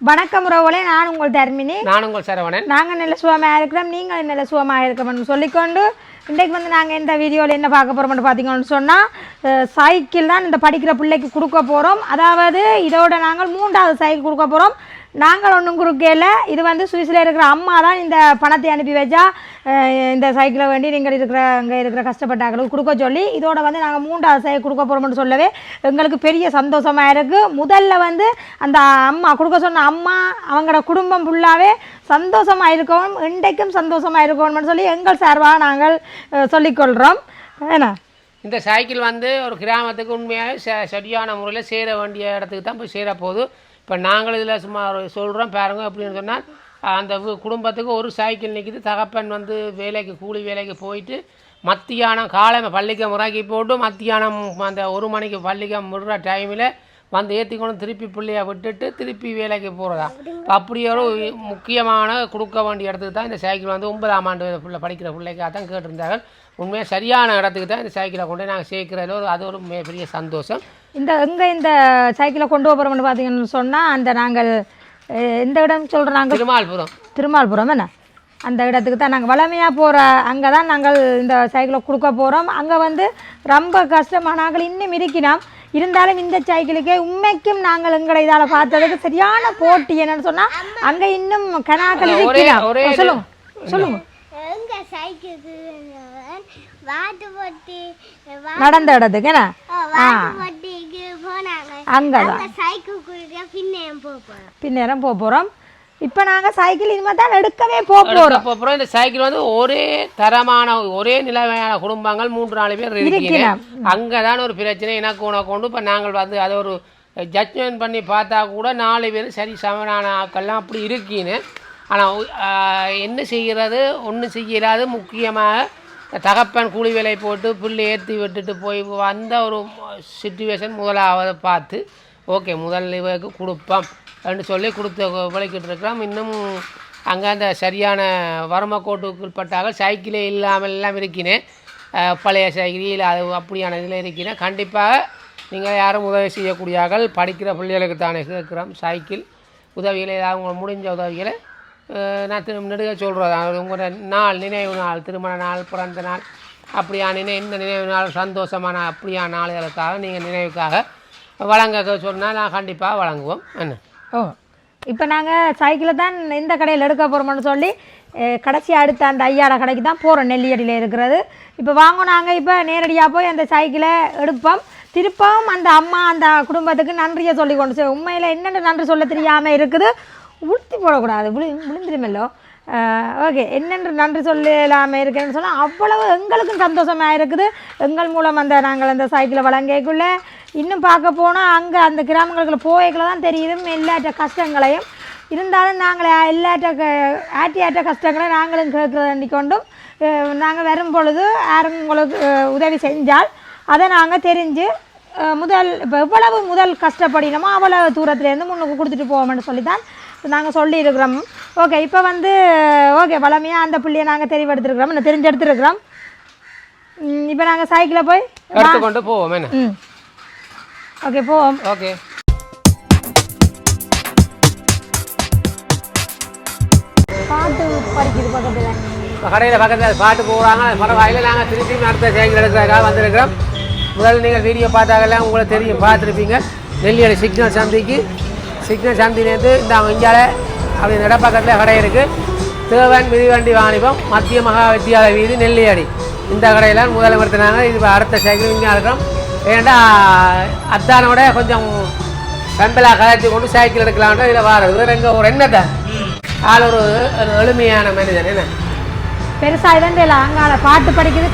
வணக்கம் ரோவலே, நான் உங்கள் தர்மினி. நான் உங்கள் சரவணன். நாங்கள் நல்ல சுகமாக இருக்கிறோம், நீங்கள் நல்ல சுகமாக இருக்கணும்னு சொல்லிக்கொண்டு இன்றைக்கு நாங்கள் இந்த வீடியோவில் என்ன பார்க்க போகிறோம்னு பார்த்தீங்கன்னு சொன்னால் சைக்கிள் தான் இந்த படிக்கிற பிள்ளைக்கு கொடுக்க போகிறோம். அதாவது இதோட நாங்கள் 3வது சைக்கிள் கொடுக்க போகிறோம். நாங்கள் ஒன்றும் கொடுக்கல. இது சுவிஸில் இருக்கிற அம்மா தான் இந்த பணத்தை அனுப்பி வச்சா இந்த சைக்கிளை வேண்டி நீங்கள் அங்கே இருக்கிற கஷ்டப்பட்டாக்களுக்கு கொடுக்க சொல்லி இதோட நாங்கள் 3வது சைக்கிள் கொடுக்க போகிறோம்னு சொல்லவே எங்களுக்கு பெரிய சந்தோஷமாக இருக்குது. முதல்ல அந்த அம்மா கொடுக்க சொன்ன அம்மா அவங்களோட குடும்பம் ஃபுல்லாகவே சந்தோஷமாக இருக்கணும், இன்றைக்கும் சந்தோஷமாக இருக்கணும்னு சொல்லி எங்கள் சார்பாக நாங்கள் சொல்லிக்கொள்கிறோம். ஏன்னா இந்த சைக்கிள் ஒரு கிராமத்துக்கு உண்மையாக சரியான முறையில் சேர வேண்டிய இடத்துக்கு தான் போய் சேர போகுது. இப்போ நாங்கள் இதில் சும்மா சொல்கிறோம் பாருங்க. அப்படின்னு சொன்னால் அந்த குடும்பத்துக்கு ஒரு சைக்கிள் நிற்கிது. தகப்பன் வேலைக்கு கூலி வேலைக்கு போயிட்டு மத்தியானம் காலைமை பள்ளிக்கு முறைக்கு போட்டு மத்தியானம் அந்த 1 மணிக்கு பள்ளிக்கு முடுற டைமில் ஏற்றிக்கொண்டு திருப்பி பிள்ளையை விட்டுட்டு திருப்பி வேலைக்கு போகிறதா. அப்படி ஒரு முக்கியமான கொடுக்க வேண்டிய இடத்துக்கு தான் இந்த சைக்கிள் 9ஆம் ஆண்டு பிள்ளை படிக்கிற பிள்ளைக்காக தான் கேட்டிருந்தார்கள். உண்மையாக சரியான இடத்துக்கு தான் இந்த சைக்கிளை கொண்டு நாங்கள் சேர்க்கிறதுல அது ஒரு பெரிய சந்தோஷம். இந்த சைக்கிளை கொண்டு போகிறோம்னு பார்த்தீங்கன்னு சொன்னால் நாங்கள் எந்த இடம் சொல்கிறாங்க, திருமால்புரம் என்ன அந்த இடத்துக்கு தான் நாங்கள் வளமையாக போகிற அங்கே தான் நாங்கள் இந்த சைக்கிளை கொடுக்க போகிறோம். அங்கே ரொம்ப கஷ்டமாக நாங்கள் இன்னும் இருக்கிறோம். இருந்தாலும் இந்த சைக்கிளுக்கே உண்மைக்கும் நாங்கள் எங்களை இதால் பார்த்ததுக்கு சரியான போட்டி. என்னன்னு சொன்னால் அங்கே இன்னும் கனாக்கள் இருக்கிறோம். சொல்லுங்க நடந்த இடத்துக்கு என்ன அங்கதான் பின்னேரம் போகிறோம். இப்போ நாங்கள் சைக்கிள் இனிமேல் தான் எடுக்கவே போகிறோம். இந்த சைக்கிள் ஒரே தரமான ஒரே நிலைமையான குடும்பங்கள் 3-4 பேர் இருக்கிறேன். அங்கே தான் ஒரு பிரச்சனை எனக்கு உனக்கு இப்போ நாங்கள் அதை ஒரு ஜட்ஜ்மெண்ட் பண்ணி பார்த்தா கூட 4 பேர் சரி சமனான ஆக்கள்லாம் அப்படி இருக்கீன்னு. ஆனால் என்ன செய்கிறது, ஒன்றும் செய்யலாது. முக்கியமாக தகப்பன் கூலி வேலை போட்டு பிள்ளை ஏற்றி விட்டுட்டு போய் வந்த ஒரு சிச்சுவேஷன் முதலாவது பார்த்து ஓகே முதல் இவருக்கு கொடுப்போம் அப்படின்னு சொல்லி கொடுத்து விளைக்கிட்டு இருக்கிறோம். இன்னும் அங்கே அந்த சரியான வறுமைக்கோட்டுக்குட்பட்டாக சைக்கிளே இல்லாமல் எல்லாம் இருக்கினேன். பழைய சைக்கிள் அது அப்படியான இதில் இருக்கினேன். கண்டிப்பாக நீங்கள் யாரும் உதவி செய்யக்கூடியார்கள் படிக்கிற பிள்ளைகளுக்கு தானே கேட்குறோம். சைக்கிள் உதவிகளை அவங்க முடிஞ்ச உதவிகளை நான் நெடுக சொல்கிறேன். உங்களோட நாள், நினைவு நாள், திருமண நாள், பிறந்த நாள், அப்படியான இந்த நினைவு நாள், சந்தோஷமான அப்படியான நாளுகளுக்காக நீங்கள் நினைவுக்காக வழங்க சொன்னால் நான் கண்டிப்பாக வழங்குவோம். என்ன இப்போ நாங்கள் சைக்கிளை தான் இந்த கடையில் எடுக்க போகிறோம்னு சொல்லி கடைசி அடுத்த அந்த ஐயாட கடைக்கு தான் போகிறோம், நெல்லியடியில் இருக்கிறது. இப்போ வாங்க நாங்கள் இப்போ நேரடியாக போய் அந்த சைக்கிளை எடுப்போம். திருப்பவும் அந்த அம்மா அந்த குடும்பத்துக்கு நன்றியை சொல்லி கொண்டு உண்மையில் என்னென்ன நன்றி சொல்ல தெரியாமல் இருக்குது. உளுத்தி போடக்கூடாது, விழுந்துருமல்லோ. ஓகே, என்னென்று நன்றி சொல்லலாமல் இருக்குன்னு சொன்னால் அவ்வளவு எங்களுக்கும் சந்தோஷமாக இருக்குது. எங்கள் மூலம் நாங்கள் அந்த சைக்கிளை வழங்கக்குள்ளே இன்னும் பார்க்க போனால் அங்கே அந்த கிராமங்களுக்கு போய்க்குள்ள தான் தெரியுது எல்லாட்ட கஷ்டங்களையும். இருந்தாலும் நாங்கள் ஆட்ட கஷ்டங்களை நாங்களும் கேட்குறதை கொண்டும் நாங்கள் வரும் பொழுது யாரும் உங்களுக்கு உதவி செஞ்சால் அதை நாங்கள் தெரிஞ்சு இப்போ எவ்வளவு முதல் கஷ்டப்படினமோ அவ்வளவு தூரத்துலேருந்து முன்னுக்கு கொடுத்துட்டு போவோம்னு சொல்லி தான் நாங்கள் சொல்லியிருக்கிறோம். ஓகே, இப்போ ஓகே வளமையாக அந்த பிள்ளையை நாங்கள் தெரிஞ்செடுத்துருக்கிறோம், தெரிஞ்செடுத்துருக்கிறோம். இப்போ நாங்கள் சைக்கிளை போய் எடுத்துக்கொண்டு போவோம். என்ன ஓகே போவோம். ஓகே, பாட்டு படிக்குது பக்கத்தில் கடையில் பாட்டு போகிறாங்க. பரவாயில்ல, நாங்கள் திருப்பி அடுத்த சைக்கிள் எடுக்கிறதுக்காக வந்திருக்கிறோம். முதல்ல நீங்கள் வீடியோ பார்த்தாங்கலாம் உங்களுக்கு தெரியும், பார்த்துருப்பீங்க. நெல்லியடி சிக்னல் சந்திலேருந்து இந்த இஞ்சால அப்படி இடப்பக்கத்தில் கடை இருக்குது. தேவன் மிதிவண்டி வாணிபம் மத்திய மகா வித்தியாலய வீதி நெல்லியடி. இந்த கடையில் முதல்ல நிறுத்தினாங்க. இது அடுத்த சைக்கிள் இங்கே இருக்கிறோம். ஏன்னா அத்தானோட கொஞ்சம் கம்பலாக கலைச்சி கொண்டு சைக்கிள் எடுக்கலான்ட்டு இதில் வாரது. எங்கள் ஒரு என்னத்தை ஆள் ஒரு எளிமையான மனிதன். என்ன பெருசாக இதெல்லாம் அங்கால பாட்டு படிக்குது,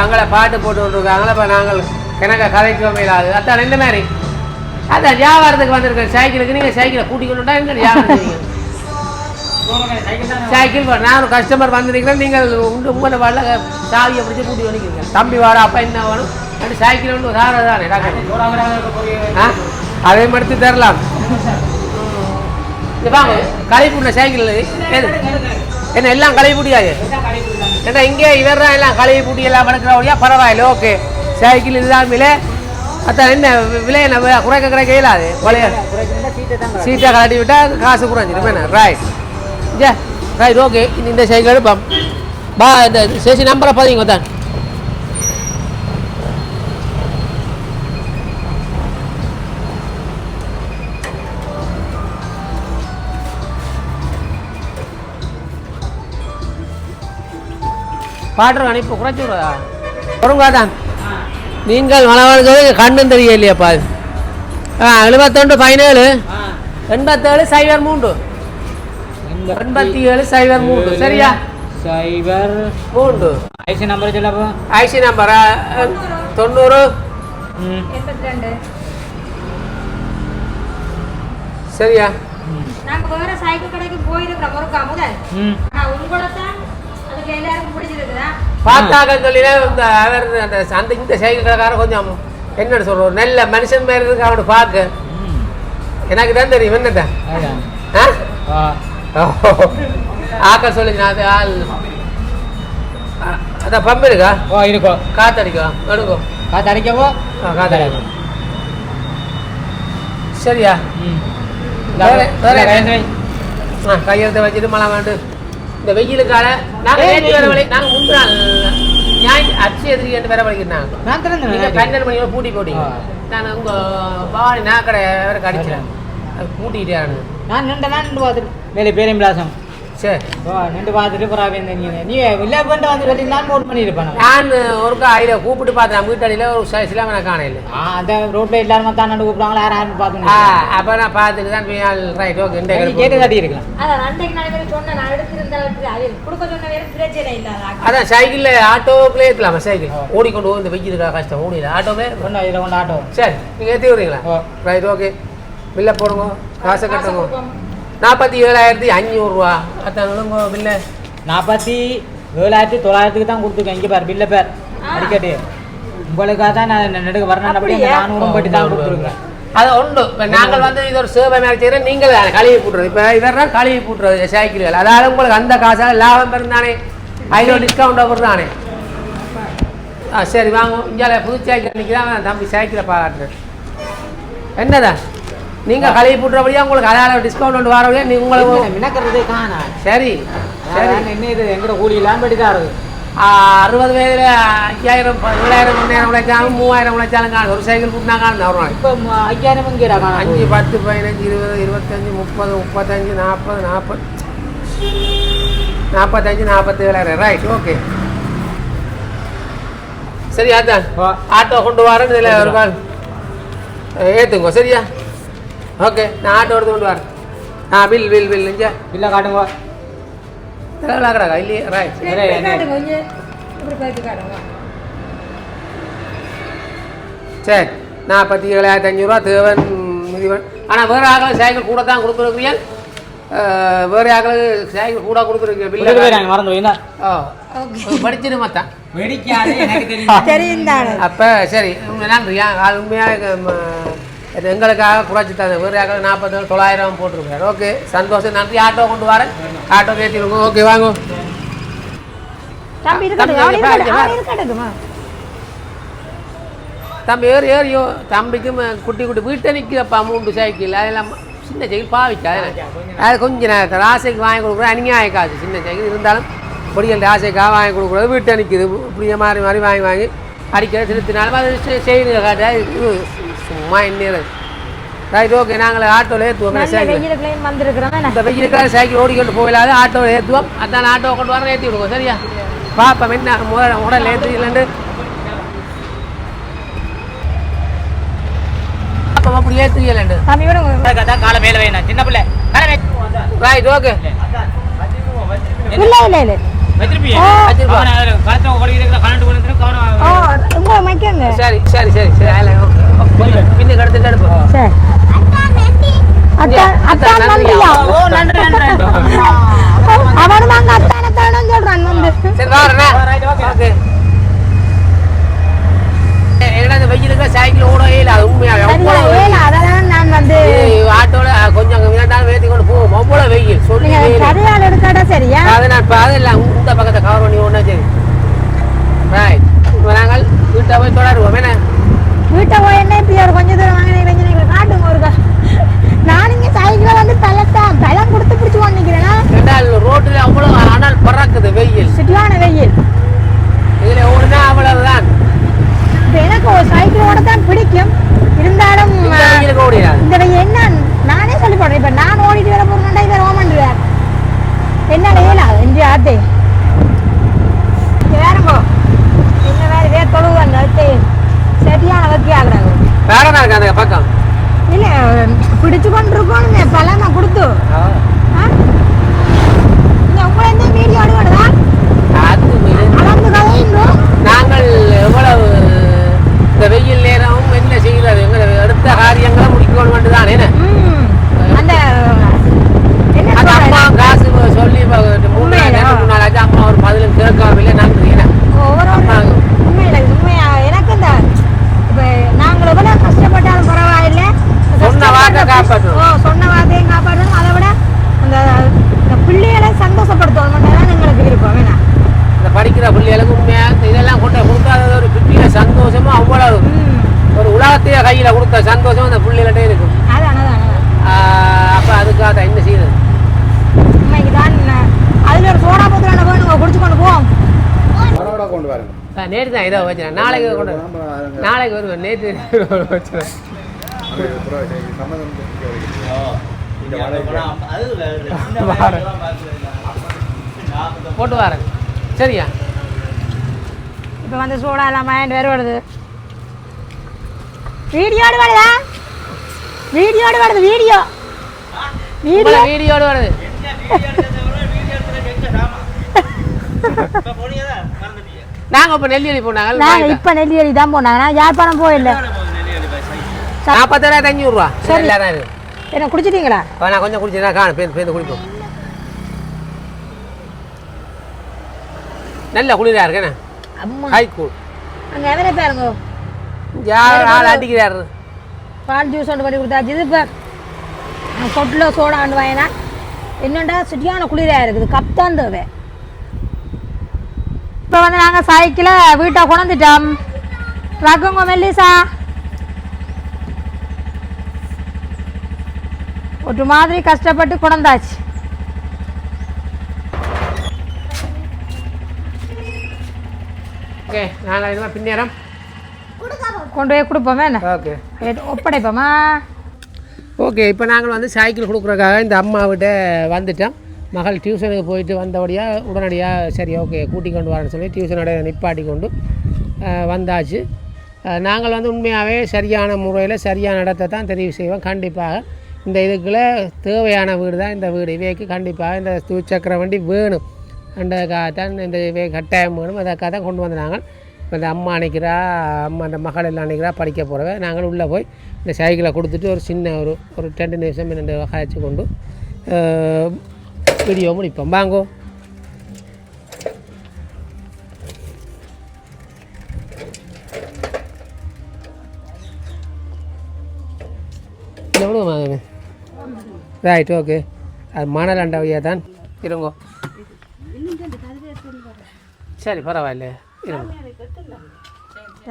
அங்கே பாட்டு போட்டு கொண்டிருக்காங்களே. இப்போ நாங்கள் கிணக்க கதைக்கவே இல்லாது. அத்தான் இந்த மாதிரி அதான் வியாபாரத்துக்கு வந்திருக்கேன். சைக்கிளுக்கு நீங்கள் சைக்கிளை கூட்டிக்கொண்டுட்டா எங்கே வியாபாரம் செய்வீங்க? சைக்கிள் நான் ஒரு கஸ்டமர் வந்திருக்கிறேன். நீங்கள் உங்களை வாழ சாவியை பிடிச்சி கூட்டி வலிக்கிறீங்க. தம்பி வாடா அப்பா என்ன வேணும் அப்படி சைக்கிள் ஒரு தாரம் தானே அதே மடுத்து தரலாம். வாங்க களைப்புள்ள சைக்கிள் எது என்ன எல்லாம் கழுவி பூட்டியாது. ஏன்னா இங்கே இவர் தான் எல்லாம் கழுவி பூட்டி எல்லாம் வளர்க்குறவழியா பரவாயில்ல. ஓகே, சைக்கிள் இல்லாமலே அதான் என்ன விலை என்ன குறைக்க இயலாது பழைய சீட்டை கலட்டி விட்டால் காசு குறைஞ்சிடும் என்ன ரைட் ஜே ரைட் ஓகே இந்த சைக்கிள் எடுப்போம் பா இந்த சேசி நம்பரை பதிங்க தான் பாடுற அனுப்பி குறைச்சி விடுறதா பொறுங்கா தான் நீங்கள் மனவாழ்கிறது கண்ணும் தெரியலையாப்பா 71 17 87 03 87 03 சரியா 03 ஐசி நம்பர் சொல்லப்போ ஐசி நம்பரா 90 82 சரியா நாங்க வேற சைக்கிள் கடைக்கு போயிருக்கிறோம் ஒரு முதல் ஆனா உங்களோட தான் அதுக்கு எல்லாருக்கும் பிடிச்சிருக்குதா பார்த்தாக்க சொல்லினா அவர் அந்த இந்த சைக்கிள் கடைக்காரன் கொஞ்சம் என்னன்னு சொல்றோம் நல்ல மனுஷன் மாதிரி இருக்கு அவனை பார்க்க எனக்கு தான் தெரியும் என்னதான் ஆக்கள் சொல்லுங்க அது ஆள் அதான் பம்பு இருக்கா இருக்கும் காத்தடிக்கா எடுங்கோ காத்தடிக்கவோ காத்தடிக்கும் சரியா கையெழுத்தை வச்சுட்டு மழை வேண்டு இந்த வெயிலுக்கால நாங்கள் நேற்று வேற வழி நாங்கள் முந்தினாள் அச்சு எதிரிட்டு வேற வலிக்கிறாங்க 12 மணியோட பூட்டி போட்டீங்க நான் உங்கள் பாடி நாக்கடை வேற கடிச்சேன் அது பூட்டிக்கிட்டே நான் நின்று பார்த்துட்டு வேலை பேரையும் பிளாசம் சரி நின்று பார்த்துட்டு பரவாயில்ல நீ இல்லை பண்ணிட்டு வந்து வெளியே நான் நோட் பண்ணியிருப்பேன் நான் ஒருக்கா ஐடியா கூப்பிட்டு பார்த்தேன் வீட்டடியில் ஒரு சிலாம நான் காணையில் அந்த ரோட்டில் எல்லாருமே தான் நண்டு கூப்பிடுவாங்களா யாரும் பார்த்து அப்போ நான் பார்த்துட்டு தான் ரைட் ஓகே இந்த கேட்டு காட்டி இருக்கலாம் அதான் சைக்கிளில் ஆட்டோக்குள்ளே இருக்கலாமா சைக்கிள் ஓடிக்கொண்டு போய் இந்த வெயிலுக்கா கஷ்டம் ஓடில ஆட்டோவே ஒன்றும் இதில் கொண்டு ஆட்டோ சரி நீங்கள் ஏற்றி விடுறீங்களா ரைட் ஓகே பில்லை போடுங்க காசை கட்டுங்க 47,500 ரூபா அதான் விடுங்க பில்லை 47,900 தான் கொடுத்துருக்கேன் இங்கே பேர் பில்லை பேர் அடிக்கடி உங்களுக்காக தான் நான் நெடுக்க வரணும் அப்படி 400 பட்டி தான் கொடுத்துருக்கேன் அது உண்டு இப்போ நாங்கள் வந்து இது ஒரு சேவை மாதிரி செய்கிறோம் நீங்கள் கழுவி போட்டுறது இப்போ இதெல்லாம் கழுவி போட்டுறது சைக்கிள்கள் அதாவது உங்களுக்கு அந்த காசாக லாபம் இருந்தானே அதில் டிஸ்கவுண்ட் வருதானே சரி வாங்க இங்கே புது சைக்கிள் நிற்கிறான் தம்பி சைக்கிளை பாராட்டுறேன் என்னதான் நீங்கள் கழுவி போட்டுறபடியா உங்களுக்கு அதால் டிஸ்கவுண்ட் ஒன்று வரவழையா நீ உங்களுக்கு மினக்கிறதே காணா சரி சரி என்ன இது எங்கட கூலி இல்லாமல் படி தான் இருக்குது 60 பேர் 5000 7,000 3,000 உழைச்சாலும் 3,000 உழைச்சாலும் காணும் ஒரு சைக்கிள் கூட்டினா காணும் ஒரு நாள் இப்போ 5,000 இங்கே 5 10 15 20 25 30 35 40 45 47,000 ரைட் ஓகே சரி அதான் ஆட்டோ கொண்டு வரேன் இதில் ஒரு கால் ஏற்றுங்க சரியா ஓகே நான் ஆட்டோ எடுத்து கொண்டு வரேன் பில் பில் பில் இங்கே பில்லை காட்டுங்க கிடக்கா இல்லையே ரைட் சரி 47,500 தேவன் மிதிவன் ஆனால் வேறு ஆக்கள் சைக்கிள் கூட தான் கொடுத்துருக்கிறீங்க வேறு ஆக்கள் சைக்கிள் கூட கொடுத்துருக்கீங்க பில்லு மறந்து போயிருந்தா படிச்சிடு மத்தான் வெடிக்காது எனக்கு தெரியும் அப்போ சரி நன்றியா அது உண்மையாக எங்களுக்காக குறைச்சி தந்தேன் வேறு ஆக்கள் 47,900 போட்டிருக்காரு ஓகே சந்தோஷம் நன்றி ஆட்டோ கொண்டு வரேன் ஆட்டோ ஏற்றிடுங்க ஓகே வாங்க தம்பி ஏறி ஏறியோ தம்பிக்கும் குட்டி குட்டி வீட்டை நிற்கிறப்பா 3 சைக்கிள் அதெல்லாம் சின்ன சைக்கிள் பாவிச்சா அது கொஞ்சம் நேரத்தில் ஆசைக்கு வாங்கி கொடுக்குறேன் அநியாய காசு சின்ன சைக்கிள் இருந்தாலும் பொடிகள் ஆசைக்காக வாங்கி கொடுக்குறது வீட்டை நிற்கிது இப்படியே மாறி மாறி வாங்கி வாங்கி அடிக்கிற திருத்தினாலும் அது செய்யுங்க காட்டா சும்மா என்ன ரைட் ஓகே நாங்கள் ஆட்டோவில் ஏற்றுவோம் இந்த வெயிலுக்காக சைக்கிள் ஓடிக்கொண்டு போயிடாது ஆட்டோவில் ஏற்றுவோம் அதான் ஆட்டோ கொண்டு வர ஏற்றி விடுவோம் சரியா பாப்பா என்ன முதல்ல ஏற்றி இல்லைன்னு அப்படி ஏற்றுக்கலண்டு காலை மேலே வேணும் சின்ன பிள்ளை ரைட் ஓகே சரி சரி சரி சரி பின்னுக்கு எடுத்துட்டு எடுப்போம் வெயிலுக்கு சைக்கிள் ஓடவே இல்லை அது உண்மையாக ஆட்டோல கொஞ்சம் வேத்தி கொண்டு போவோம் அவ்வளோ வெயில் சொல்லி அதை நான் இப்போ அதெல்லாம் இந்த பக்கத்தை கவர் பண்ணி ஒன்றா சரி ரைட் நாங்கள் வீட்டை போய் தொடருவோம் என்ன வீட்டை போய் என்ன போடுங்க பழமா கொடுத்து உங்களை எந்த வீடியோ அடுவாடுதா அளந்து கதையும் நாங்கள் எவ்வளவு இந்த வெயில் நேரம் என்ன செய்கிறது எங்களை எடுத்த காரியங்களை முடிக்கணும் மட்டும்தான் என்ன அந்த அது அம்மா காசு சொல்லி 3 நாளாச்சு அம்மா ஒரு பதிலும் கேட்கவில்லை நன்றி உண்மையில உண்மையா எனக்கு இந்த இப்போ நாங்கள் எவ்வளோ கஷ்டப்பட்டாலும் பரவாயில்லை சொன்ன வார்த்தை காப்பாற்றணும் சொன்ன வார்த்தையும் காப்பாற்றணும் அதை விட அந்த பிள்ளைகளை சந்தோஷப்படுத்தணும் மட்டும் தான் எங்களுக்கு விருப்பம் வேணாம் இந்த படிக்கிற பிள்ளைகளுக்கு உண்மையாக இதெல்லாம் கொண்டு கொடுக்காத ஒரு பிள்ளைய சந்தோஷமும் அவ்வளவு ஒரு உலகத்தையே கையில் கொடுத்த சந்தோஷம் அந்த பிள்ளைகள்கிட்ட இருக்கும் அதான் அப்போ அதுக்காக தான் என்ன செய்யுது உண்மைக்கு தான் அதில் ஒரு சோடா போத்துல வேணுங்க குடிச்சு கொண்டு போவோம் கொண்டு வரேன் நேற்று தான் இதோ வச்சுறேன் நாளைக்கு கொண்டு நாளைக்கு வருவேன் நேற்று வச்சுறேன் போட்டு வரேன் சரியா இப்போ வந்து சோடா எல்லாம் மைண்ட் வேறு வருது வீடியோடு வருதா வீடியோடு வருது வீடியோ வீடியோடு வருது நாங்கள் இப்போ நெல்லியடி போனாங்க நாங்கள் இப்போ நெல்லியடி தான் போனாங்க நான் யாழ்ப்பாணம் போயிடல 47,500 ரூபா சரி தான் இருக்கு என்ன குடிச்சிட்டீங்களா நான் கொஞ்சம் குடிச்சேன் காணும் பேருந்து குடிப்போம் நல்ல குளிராக இருக்கேண்ணே அம்மா ஹை கூல் அங்கே எவரே பாருங்க யார் ஆள் அடிக்கிறாரு பால் ஜூஸ் ஒன்று பண்ணி கொடுத்தாச்சு இது இப்போ சொட்டில் சோடா ஆண்டு வாங்கினா என்னண்டா சுட்டியான குளிராக இருக்குது கப் தான் தேவை இப்போ வந்து நாங்கள் சைக்கிளை வீட்டை கொண்டுட்டோம் ரகுங்க மெல்லிசா ஒரு மாதிரி கஷ்டப்பட்டு கொண்டாச்சு ஓகே நாங்கள் இதுமாதிரி பின்னேரம் கொண்டு போய் கொடுப்போமே என்ன ஓகே ஒப்படைப்போமா ஓகே இப்போ நாங்கள் வந்து சைக்கிள் கொடுக்குறக்காக இந்த அம்மாவிட்ட வந்துட்டோம் மகள் டியூஷனுக்கு போயிட்டு வந்தபடியாக உடனடியாக சரி ஓகே கூட்டி கொண்டு வரேன்னு சொல்லி டியூஷனோட நிப்பாட்டி கொண்டு வந்தாச்சு நாங்கள் வந்து உண்மையாகவே சரியான முறையில் சரியான இடத்தை தான் தெரிவு செய்வோம் கண்டிப்பாக இந்த இதுக்குள்ளே தேவையான வீடு தான் இந்த வீடு இவைக்கு கண்டிப்பாக இந்த துச்சக்கர வண்டி வேணும் அந்தக்காகத்தான் இந்த இவை கட்டாயம் வேணும் அதற்காக தான் கொண்டு வந்தாங்க இப்போ இந்த அம்மா அன்னைக்கிறா அம்மா அந்த மகள் எல்லாம் அன்னைக்கிறா படிக்க போகிறவ நாங்கள் உள்ளே போய் இந்த சைக்கிளை கொடுத்துட்டு ஒரு சின்ன ஒரு 2 நிமிஷம் 2 வகைச்சு கொண்டு வீடியோ முடிப்போம் வாங்கோ எவ்வளோ வாங்க ரைட் ஓகே அது மணல் அண்டவையாக தான் இருங்கோ சரி பரவாயில்ல இருங்க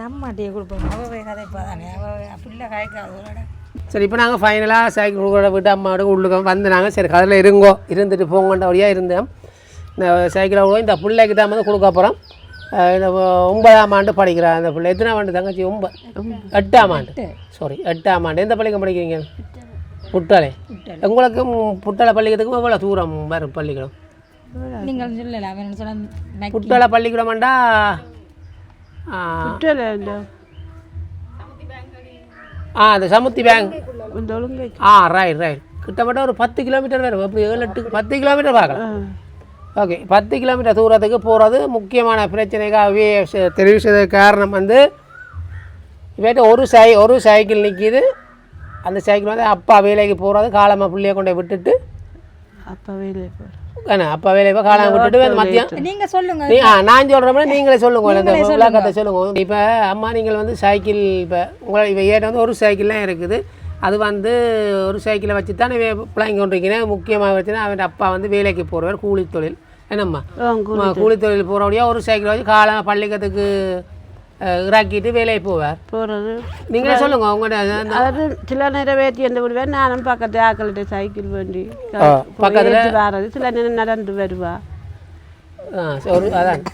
அம்மாட்டியை கொடுப்போம் அவ கதைப்பா தானே பிள்ளை காய்க்காது சரி இப்போ நாங்கள் ஃபைனலாக சைக்கிள் கூட விட்டு அம்மாவோட உள்ளுக்க வந்து நாங்கள் சரி கதையில் இருங்கோ இருந்துட்டு போங்கன்ற வழியாக இருந்தோம் இந்த சைக்கிளை கூட இந்த பிள்ளைக்கு தான் வந்து கொடுக்க போகிறோம் இந்த 9ஆம் ஆண்டு படிக்கிறேன் அந்த பிள்ளை எத்தனாம் ஆண்டு தங்கச்சி 8ஆம் ஆண்டு சாரி 8ஆம் ஆண்டு எந்த பள்ளிக்கூடம் படிக்கிறீங்க புட்டாளே உங்களுக்கும் புட்டாளை பள்ளிக்கூடத்துக்கும் எவ்வளோ தூரம் வரும் பள்ளிக்கூடம் நீங்கள் சொல்லல புட்டாளை பள்ளிக்கூடமாண்டா அந்த சமுத்தி பேங்க் ரைட் கிட்டத்தட்ட ஒரு 10 கிலோமீட்டர் வரும் அப்படி 7-8 10 கிலோமீட்டர் பார்க்கலாம் ஓகே 10 கிலோமீட்டர் தூரத்துக்கு போகிறது முக்கியமான பிரச்சனைக்காகவே தெரிவு செய்ததுக்கு காரணம் வந்து இவர்கிட்ட ஒரு சைக்கிள் நிற்கிது அந்த சைக்கிள் வந்து அப்பா வேலைக்கு போகிறது காலமாக பிள்ளைய கொண்டு விட்டுட்டு அப்பா வேலையை போய் காலம் விட்டுட்டு மத்தியம் நீங்கள் சொல்லுங்க நான் சொல்கிறேன் நீங்களே சொல்லுங்க இந்த விளக்கத்தை சொல்லுங்க இப்போ அம்மா நீங்கள் வந்து சைக்கிள் இப்போ உங்களை இப்போ ஏட்ட வந்து ஒரு சைக்கிள்லாம் இருக்குது அது வந்து ஒரு சைக்கிளை வச்சு தான் பிள்ளைங்க கொண்டிருக்கிறேன் முக்கியமாக வச்சுன்னா அவன் அப்பா வந்து வேலைக்கு போகிறவர் கூலி தொழில் என்னம்மா கூலி தொழில் போகிறபடியாக ஒரு சைக்கிள் வச்சு காலம் பள்ளிக்கூடத்துக்கு இறக்கிட்டு வேலையை போகிறது நீங்களே சொல்லுங்க உங்கள்கிட்ட அதாவது சில நேரம் வேட்டி எந்த விடுவேன் நானும் பக்கத்து ஆக்கள்கிட்ட சைக்கிள் வண்டி பக்கத்தில் வர்றது சில நேரம் நடந்து வருவா அதான்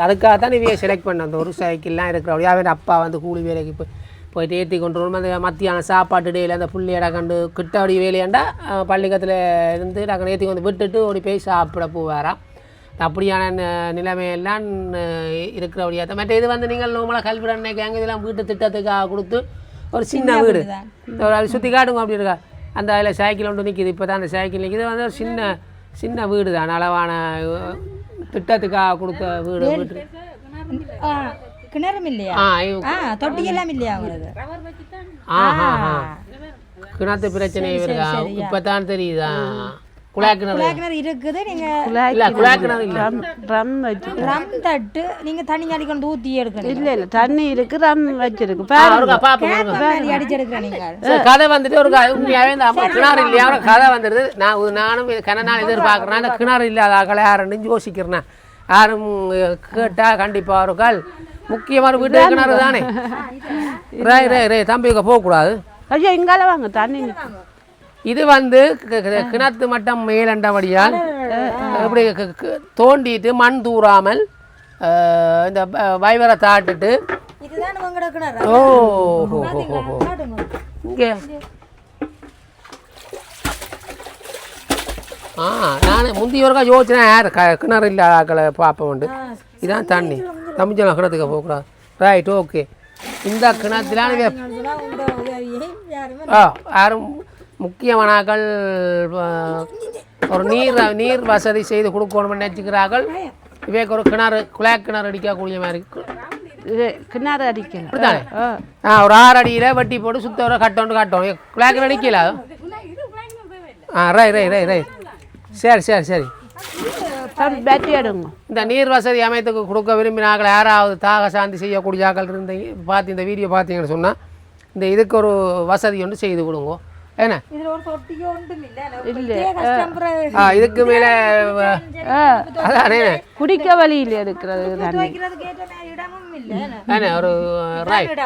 அதுக்காக தான் இவையை செலக்ட் பண்ண அந்த ஒரு சைக்கிள்லாம் இருக்கிறபடியா அவன் அப்பா வந்து கூலி வேலைக்கு போயிட்டு ஏற்றி கொண்டு வரணும் அந்த மத்தியானம் சாப்பாட்டு டேயில் அந்த புள்ளியடை கண்டு கிட்டபடி வேலையாண்டா பள்ளிக்கூடத்தில் இருந்து நாங்கள் ஏற்றி வந்து விட்டுட்டு ஓடி போய் சாப்பிட போவாராம் அப்படியான நிலைமையெல்லாம் இருக்கிறபடியாக தான் மற்ற இது வந்து நீங்கள் நம்மளாக கல்விடன்னைக்கு அங்கே இதெல்லாம் வீட்டு திட்டத்துக்காக கொடுத்து ஒரு சின்ன வீடு அது சுற்றி காட்டுங்க அப்படி இருக்கா அந்த அதில் சைக்கிள் ஒன்று நிற்கிது. இப்போ தான் அந்த சைக்கிள் நிற்கிது. வந்து ஒரு சின்ன வீடு தான், அளவான திட்டத்துக்காக கொடுத்த வீடு. கிணறும் இல்லையா? தொட்டி எல்லாம் இல்லையா உங்களுக்கு? கிணத்து பிரச்சனை இருக்கா? இப்போ தான் தெரியுதா? குழாக்கிணறு இருக்குது. நீங்க ரம் வச்சு ரம் தட்டு நீங்க தண்ணி அடிக்கணும், ஊத்தி எடுக்கணும். இல்ல தண்ணி இருக்கு, ரம் வச்சிருக்கு. அடிச்செடுக்கிறேன் நீங்க. கதை வந்துட்டு ஒரு உண்மையாவே இந்த அம்மா கிணறு இல்லையா கதை வந்துடுது. நானும் கனநாள் எதிர்பார்க்குறேன். அந்த கிணறு இல்லாத ஆக்களை யாருன்னு யோசிக்கிறேன். யாரும் கேட்டால் கண்டிப்பாக ஒரு கால் முக்கியமான வீட்டு கிணறு தானே. தம்பி போகக்கூடாது. ஐயோ இங்கால வாங்க தண்ணி. இது வந்து கிணத்து மட்டம் மேலண்டபடியால் இப்படி தோண்டிட்டு மண் தூராமல் இந்த வைவரை தாட்டுட்டு இங்கே நான் முந்தியோருக்கா யோசிச்சேன் யார் கிணறு இல்லை ஆக்களை பார்ப்பேன் உண்டு. இதான் தண்ணி தமிழ்ச்சலாம் கிணத்துக்கு போகக்கூடாது. Right, okay. இந்த கிணத்துலாம் யாரும் முக்கியமானாக்கள் ஒரு நீர் வசதி செய்து கொடுக்கணும்னு நினச்சிக்கிறார்கள். இவைக்கு ஒரு கிணறு அடிக்கக்கூடிய மாதிரி கிணறு அடிக்கல. ஒரு 6 அடியில் வெட்டி போட்டு சுத்த ஒரு கட்டணும். குழாக்கிணறு அடிக்கல. ரை சரி பேட்டி எடுங்க. இந்த நீர் வசதி அமைத்துக்கு கொடுக்க விரும்பினார்கள் யாராவது தாக சாந்தி செய்யக்கூடிய ஆக்கள் இருந்தீங்க பார்த்து இந்த வீடியோ பார்த்தீங்கன்னு சொன்னால் இந்த இதுக்கு ஒரு வசதி ஒன்று செய்து கொடுங்க. என்ன இதுக்கு மேலே அதானே குடிக்க வழியில் இருக்கிறது ஒரு ரைட்.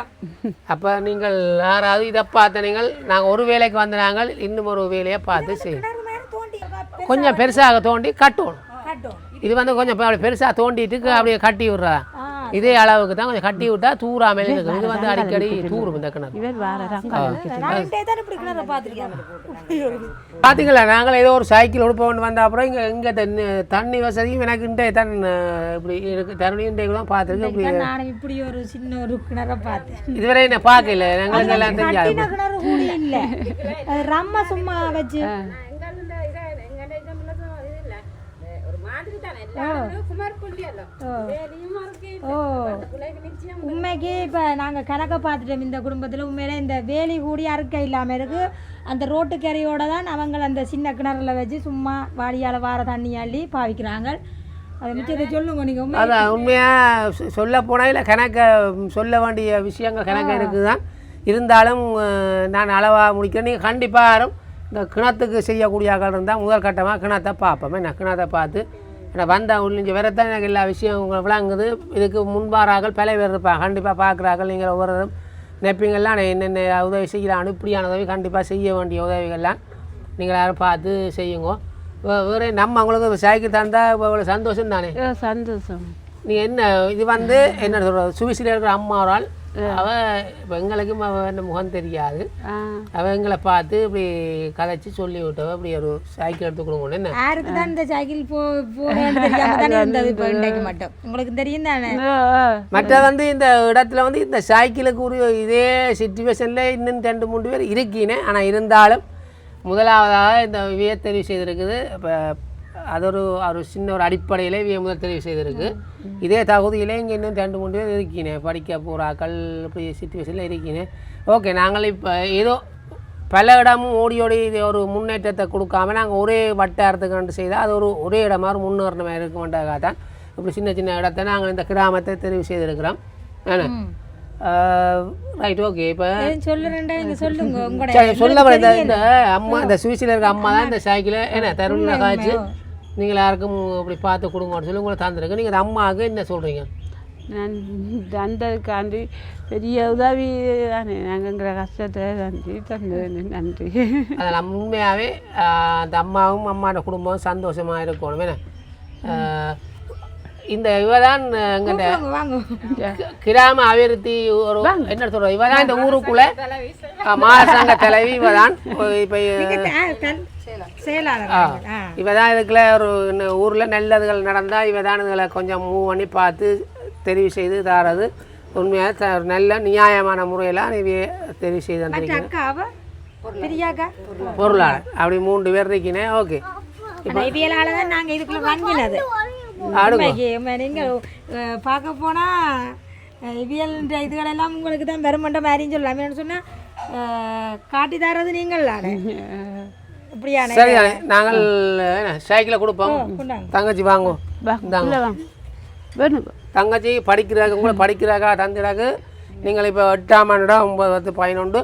அப்போ நீங்கள் யாராவது இதை பார்த்த நீங்கள் நாங்கள் ஒரு வேலைக்கு வந்து நாங்கள் இன்னும் ஒரு வேலையை பார்த்து செய்யணும். கொஞ்சம் பெருசாக தோண்டி கட்டணும். இது வந்து கொஞ்சம் பெருசாக தோண்டிட்டு அப்படியே கட்டி விட்றா. இதே அளவுக்கு தான் கொஞ்சம் கட்டி விட்டா தூராமல் இருக்கும். இது வந்து அடிக்கடி தூரும் இந்த கிணறு. பார்த்தீங்களா, நாங்கள் ஏதோ ஒரு சைக்கிள் உடுப்போன்னு வந்த அப்புறம் இங்கே தண்ணி வசதியும் எனக்கு இன்றைய தான் இப்படி இருக்கு. தண்ணி இன்றைக்கு தான் பார்த்துருக்கு. இப்படி ஒரு சின்ன ஒரு கிணறை பார்த்தேன். இதுவரை என்ன பார்க்கல. எங்களுக்கு எல்லாம் தெரியாது. ரம்ம சும்மா வச்சு உண்மைக்கு இப்போ நாங்கள் கணக்கை பார்த்துட்டோம் இந்த குடும்பத்தில். உண்மையில இந்த வேலி கூடி அறுக்க இல்லாமல் இருக்குது. அந்த ரோட்டுக்கரையோட தான் அவங்க அந்த சின்ன கிணறுல வச்சு சும்மா வாடியால் வார தண்ணி அள்ளி பாவிக்கிறாங்க. அதை மிச்சத்தை சொல்லுங்க நீங்கள். அதான் உண்மையாக சொல்ல போனால் இல்லை கணக்கை சொல்ல வேண்டிய விஷயங்கள் கணக்கு இருக்குது தான். இருந்தாலும் நான் அளவாக முடிக்கிறேன். நீங்கள் கண்டிப்பாக யாரும் இந்த கிணத்துக்கு செய்யக்கூடிய ஆக்கள் இருந்தால் முதல் கட்டமாக கிணத்தை பார்ப்போம். நான் கிணத்தை பார்த்து வந்தால் உள்ளிஞ்சு வரத்தான் எனக்கு எல்லா விஷயம் உங்களை விளங்குது. இதுக்கு முன்பாராக்கள் பல பேர் இருப்பாங்க. கண்டிப்பாக பார்க்குறாக்கள் நீங்கள் ஒவ்வொரு நெப்பிங்கள்லாம் என்னென்ன உதவி செய்யலாம், இப்படியான உதவி கண்டிப்பாக செய்ய வேண்டிய உதவிகள்லாம் நீங்கள் யாரும் பார்த்து செய்யுங்க. வேறு நம்ம உங்களுக்கு சைக்கிள் தந்தால் இவ்வளோ சந்தோஷம் தானே? சந்தோஷம். நீங்கள் என்ன இது வந்து என்ன சொல்கிறது, சுவிஸில் இருக்கிற அம்மாவால் அவள் இப்போ எங்களுக்கும் அவன் முகம் தெரியாது. அவள் எங்களை பார்த்து இப்படி கதைச்சி சொல்லி விட்டவ இப்படி ஒரு சைக்கிள் எடுத்து கொடுங்க. என்ன யாருக்கு தான் இந்த சைக்கிள் மட்டும் உங்களுக்கு தெரியும் தானே. மற்ற வந்து இந்த இடத்துல வந்து இந்த சைக்கிளுக்கு ஒரு இதே சிச்சுவேஷனில் இன்னும் 2-3 பேர் இருக்கீனே. ஆனால் இருந்தாலும் முதலாவதாக இந்த விய தெரிவு செய்திருக்குது. இப்போ அது ஒரு சின்ன ஒரு அடிப்படையில் விய முதல் தெரிவு செய்திருக்கு. இதே தகுதியிலே இங்கே இன்னும் 2-3 பேர் இருக்கீனேன், படிக்க போகிறாக்கள் இப்படி சிச்சுவேஷனில் இருக்கீனேன். ஓகே, நாங்கள் இப்போ ஏதோ பல இடமும் ஓடி இது ஒரு முன்னேற்றத்தை கொடுக்காம நாங்கள் ஒரே வட்டாரத்துக்கு செய்தால் அது ஒரே இடமா ஒரு முன்னேறமாக இருக்குமென்றதாக தான் இப்படி சின்ன இடத்த நாங்கள் இந்த கிராமத்தை தெரிவு செய்திருக்கிறோம். Right, okay. இப்போ சொல்ல இந்த அம்மா இந்த சுவிஸில் இருக்க அம்மா தான் இந்த சைக்கிளை என்ன தருணம் காய்ச்சி நீங்கள் யாருக்கும் இப்படி பார்த்து கொடுங்கன்னு சொல்லி உங்களை தந்துருக்கு. நீங்கள் அந்த அம்மாவுக்கு என்ன சொல்கிறீங்க? நான் தந்ததுக்காண்டி பெரிய உதவி தானே. நாங்கள் கஷ்டத்தை நன்றி. அதில் உண்மையாகவே அந்த அம்மாவும் அம்மாவோட குடும்பம் சந்தோஷமாக இருக்கணும். என்ன இந்த இவதான் எங்கிட்ட கிராம அபிவிருத்தி ஒரு என்ன சொல்றது, இவதான் இந்த ஊருக்குள்ள மாசங்க தலைவி இவதான். இப்போ இவதான் இதுக்குள்ள ஒரு ஊரில் நல்லதுகள் நடந்தால் இவதான் இதுகளை கொஞ்சம் மூவ் பண்ணி பார்த்து தெரிவு செய்து தாரது. உண்மையாக நல்ல நியாயமான முறையில் இவைய தெரிவு செய்து தந்திருக்கீங்க. பிரியாக்கா பொருளாளர் அப்படி 3 பேர் இருக்கீங்க. ஓகே அந்த இவியலால தான் நாங்கள் இதுக்குள்ளே வாங்கினது. நீங்கள் பார்க்க போனால் இவியல் இதுகளெல்லாம் உங்களுக்கு தான் பெருமண்ட மாதிரின்னு சொல்லலாம். என்னன்னு சொன்னால் காட்டி தரது நீங்கள் இப்படியான சரி. நாங்கள் சைக்கிளை கொடுப்போம். தங்கச்சி வாங்குவோம். தங்கச்சி படிக்கிறாங்க, உங்களை படிக்கிறாக்கா தந்திராக்கு. நீங்கள் இப்போ 8ஆம் ஆண்டு 9, 10, 11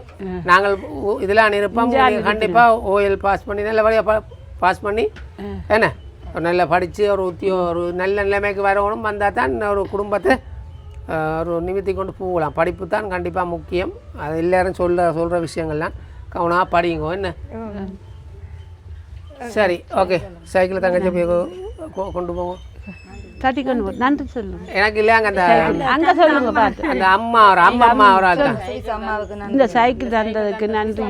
நாங்கள் இதெல்லாம் இருப்போம். கண்டிப்பாக ஓஎல் பாஸ் பண்ணி நல்ல வழியாக பாஸ் பண்ணி என்ன நல்லா படித்து ஒரு நல்ல நிலைமைக்கு வரணும். வந்தால் தான் ஒரு குடும்பத்தை ஒரு நிமித்தி கொண்டு போகலாம். படிப்பு தான் கண்டிப்பாக முக்கியம். அது எல்லாரும் சொல்கிற விஷயங்கள்லாம் கவனமாக படிங்க என்ன. சரி ஓகே. சைக்கிளை தங்கச்சி போய் கொண்டு போவோம். நன்றி சொல்லுங்க. எனக்கு இல்லையாங்க அங்கே சொல்லுங்க பார்த்து. அந்த அம்மா ஒரு ஆள் தான். இந்த சைக்கிள் தந்ததுக்கு நன்றி.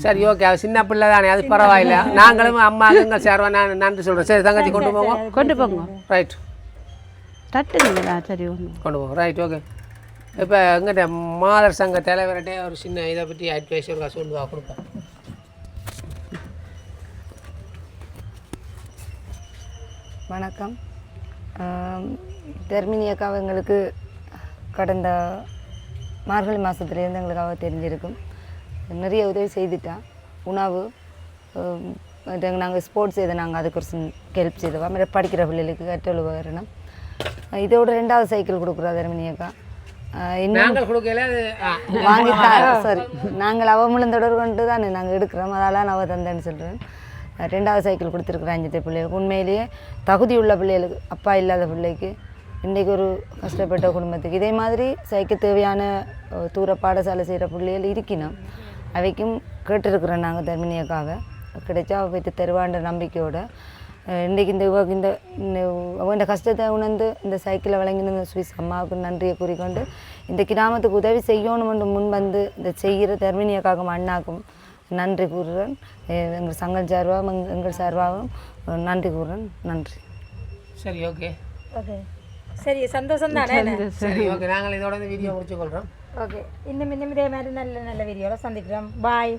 சரி ஓகே. அது சின்ன பிள்ளை தானே, அது பரவாயில்ல. நாங்களும் அம்மாவுங்க சேர்வா நான் நன்றி சொல்கிறேன். சரி தங்கச்சி கொண்டு போங்க. ரைட் தட்டுங்களா? சரி கொண்டு போங்க. Right okay. இப்போ எங்கிட்ட மாதர் சங்க தலைவர்கிட்ட ஒரு சின்ன இதை பற்றி அட்வைஸ் ஒரு சொல்லுவா கொடுப்பேன். வணக்கம். தர்மினி அக்காவை எங்களுக்கு கடந்த மார்கழி மாதத்துலேருந்து எங்களுக்காக தெரிஞ்சிருக்கும். நிறைய உதவி செய்துட்டா. உணவு நாங்கள் ஸ்போர்ட்ஸ் இதை நாங்கள் அதுக்கு ஒரு ஹெல்ப் செய்தவா. மாதிரி படிக்கிற பிள்ளைகளுக்கு கற்றல் உபகரணம். இதோட 2வது சைக்கிள் கொடுக்குறா தர்மினி அக்கா. இன்னும் வாங்கித்தான் சாரி நாங்கள் அவ மூலம் தொடர்பு கொண்டு தான் நாங்கள் எடுக்கிறோம். அதெல்லாம் அவ தந்தேன்னு சொல்கிறேன். 2வது சைக்கிள் கொடுத்துருக்குறேன் 5 பிள்ளைகளுக்கு. உண்மையிலேயே தகுதி உள்ள பிள்ளைகளுக்கு, அப்பா இல்லாத பிள்ளைக்கு, இன்றைக்கி ஒரு கஷ்டப்பட்ட குடும்பத்துக்கு இதே மாதிரி சைக்கிள் தேவையான தூர பாடசாலை செய்கிற பிள்ளைகள் இருக்கணும். அவைக்கும் கேட்டுருக்குறோம் நாங்கள் தர்மினியக்காக. கிடைச்சா வைத்து தருவான்ற நம்பிக்கையோடு இன்றைக்கி இந்த அவன் கஷ்டத்தை உணர்ந்து இந்த சைக்கிளை வழங்கின சுவிஸ் அம்மாவுக்கு நன்றியை கூறிக்கொண்டு இந்த கிராமத்துக்கு உதவி செய்யணுமென்று முன் வந்து இந்த செய்கிற தர்மினியக்காகவும் அண்ணாக்கும் நன்றி கூறுறேன். எங்கள் சங்கம் சார்பாகவும் எங்கள் சார்பாகவும் நன்றி கூறுறேன். நன்றி. சரி ஓகே ஓகே. சரி சந்தோஷம் தானே. சரி ஓகே. நாங்கள் இதோட வீடியோ முடிச்சுக்கொள்கிறோம். ஓகே. இன்னும் இதே மாதிரி நல்ல வீடியோவில் சந்திக்கிறோம். பாய்.